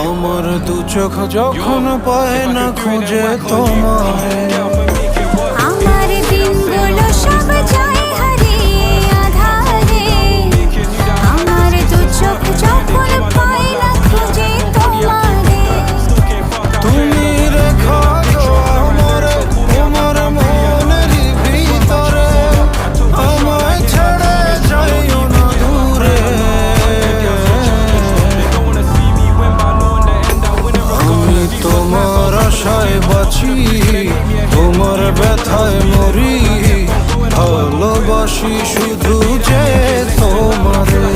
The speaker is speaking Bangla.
আমার দু চোখ যখন পায় না খুঁজে তোমায়, আমার দিনগুলো সব যায় হারিয়ে আধারে। আমার দু চোখ যখন পায় না খুঁজে তোমারে, তুমি রেখো আমার তোমার মনের ভিতরে, আমায় ছেড়ে যাইও না দূরে। আমি তোমার আশায় বাঁচি, তোমার ব্যথায় মরি, ভালোবাসি শুধু যে তোমারে।